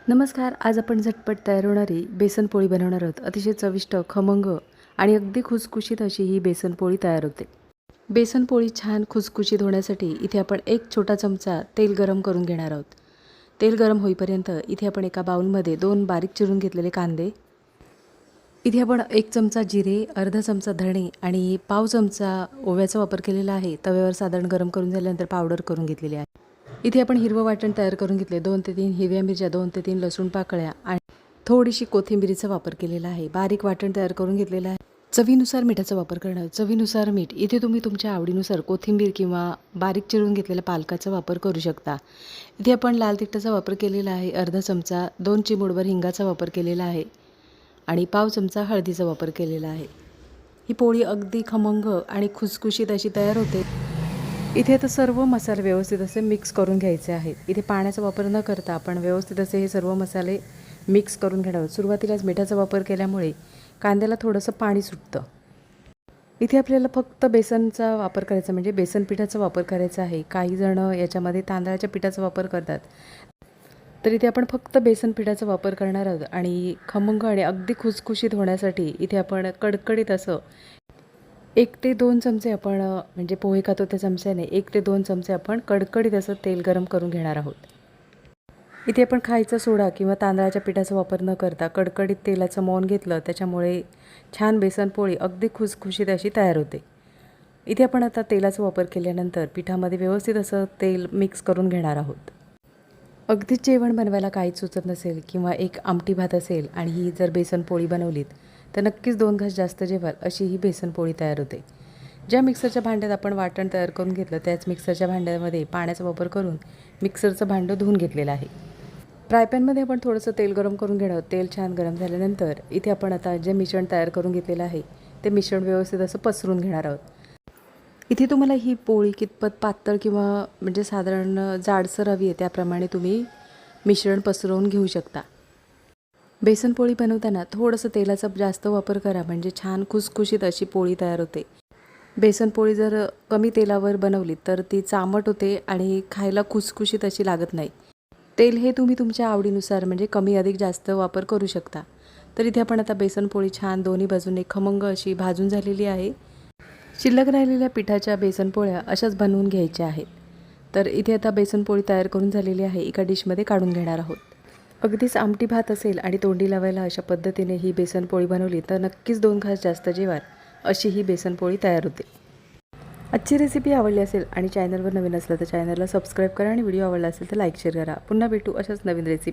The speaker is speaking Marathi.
नमस्कार. आज आपण झटपट तयार होणारी बेसन पोळी बनवणार आहोत. अतिशय चविष्ट, खमंग आणि अगदी खुसखुशीत अशी ही बेसन पोळी तयार होते. बेसन पोळी छान खुसखुशीत होण्यासाठी इथे आपण एक छोटा चमचा तेल गरम करून घेणार आहोत. तेल गरम होईपर्यंत इथे आपण एका बाउलमध्ये 2 बारीक चिरून घेतलेले कांदे, इथे आपण 1 चमचा जिरे, अर्धा चमचा धणे आणि पाव चमचा ओव्याचा वापर केलेला आहे. तव्यावर साधारण गरम करून झाल्यानंतर पावडर करून घेतलेली आहे. इथे आपण हिरवं वाटण तयार करून घेतले. 2 ते 3 हिरव्या मिरच्या, 2 ते 3 लसूण पाकळ्या आणि थोडीशी कोथिंबीरीचा वापर केलेला आहे. बारीक वाटण तयार करून घेतलेलं आहे. चवीनुसार मिठाचा वापर करणार. चवीनुसार मीठ. इथे तुम्ही तुमच्या आवडीनुसार कोथिंबीर किंवा बारीक चिरून घेतलेल्या पालकाचा वापर करू शकता. इथे आपण लाल तिखटाचा वापर केलेला आहे. अर्धा चमचा, 2 चिमूटभर हिंगाचा वापर केलेला आहे आणि पाव चमचा हळदीचा वापर केलेला आहे. ही पोळी अगदी खमंग आणि खुसखुशीत अशी तयार होते. इथे आता सर्व मसाले व्यवस्थित असे मिक्स करून घ्यायचे आहेत. इथे पाण्याचा वापर न करता आपण व्यवस्थित असे हे सर्व मसाले मिक्स करून घेणार आहोत. सुरुवातीलाच मिठाचा वापर केल्यामुळे कांद्याला थोडंसं पाणी सुटतं. इथे आपल्याला फक्त बेसनचा वापर करायचा, म्हणजे बेसन पिठाचा वापर करायचा आहे. काही जण याच्यामध्ये तांदळाच्या पिठाचा वापर करतात, तर इथे आपण फक्त बेसन पिठाचा वापर करणार आहोत. आणि खमंग आणि अगदी खुसखुशीत होण्यासाठी इथे आपण कडकडीत असं 1 ते 2 चमचे आपण म्हणजे पोहे खातो त्या चमच्याने 1 ते 2 चमचे आपण कडकडीत असं तेल गरम करून घेणार आहोत. इथे आपण खायचा सोडा किंवा तांदळाच्या पिठाचा वापर न करता कडकडीत तेलाचं मौन घेतलं, त्याच्यामुळे छान बेसन पोळी अगदी खुसखुशीत अशी तयार होते. इथे आपण आता तेलाचा वापर केल्यानंतर पिठामध्ये व्यवस्थित असं तेल मिक्स करून घेणार आहोत. अगदीच जेवण बनवायला काहीच सुचत नसेल किंवा एक आमटी भात असेल आणि ही जर बेसन पोळी बनवलीत तर नक्कीच 2 घास जास्त जेवाल अशी ही बेसन पोळी तयार होते. ज्या मिक्सरच्या भांड्यात आपण वाटण तयार करून घेतलं त्याच मिक्सरच्या भांड्यामध्ये पाण्याचा वापर करून मिक्सरचं भांडं धुवून घेतलेलं आहे. फ्रायपॅनमध्ये आपण थोडंसं तेल गरम करून घेणार आहोत. तेल छान गरम झाल्यानंतर इथे आपण आता जे मिश्रण तयार करून घेतलेलं आहे ते मिश्रण व्यवस्थित असं पसरून घेणार आहोत. इथे तुम्हाला ही पोळी कितपत पातळ किंवा म्हणजे साधारण जाडसर हवी आहे त्याप्रमाणे तुम्ही मिश्रण पसरवून घेऊ शकता. बेसन पोळी बनवताना थोडंसं तेलाचा जास्त वापर करा, म्हणजे छान खुसखुशीत अशी पोळी तयार होते. बेसन पोळी जर कमी तेलावर बनवली तर ती चामट होते आणि खायला खुसखुशीत अशी लागत नाही. तेल हे तुम्ही तुमच्या आवडीनुसार म्हणजे कमी अधिक जास्त वापर करू शकता. तर इथे आपण आता बेसन पोळी छान दोन्ही बाजूने खमंग अशी भाजून झालेली आहे. शिल्लक राहिलेल्या पिठाच्या बेसन पोळ्या अशाच बनवून घ्यायच्या आहेत. तर इथे आता बेसन पोळी तयार करून झालेली आहे. एका डिशमध्ये काढून घेणार आहोत. अगदीच आमटी भात असेल आणि तोंडी लावायला अशा पद्धतीने ही बेसन पोळी बनवली तर नक्कीच 2 घास जास्त जेवाल अशी ही बेसन पोळी तयार होते. आजची रेसिपी आवडली असेल आणि चॅनलवर नवीन असलं तर चॅनलला सबस्क्राईब करा आणि व्हिडिओ आवडला असेल तर लाईक शेअर करा. पुन्हा भेटू अशाच नवीन रेसिपी.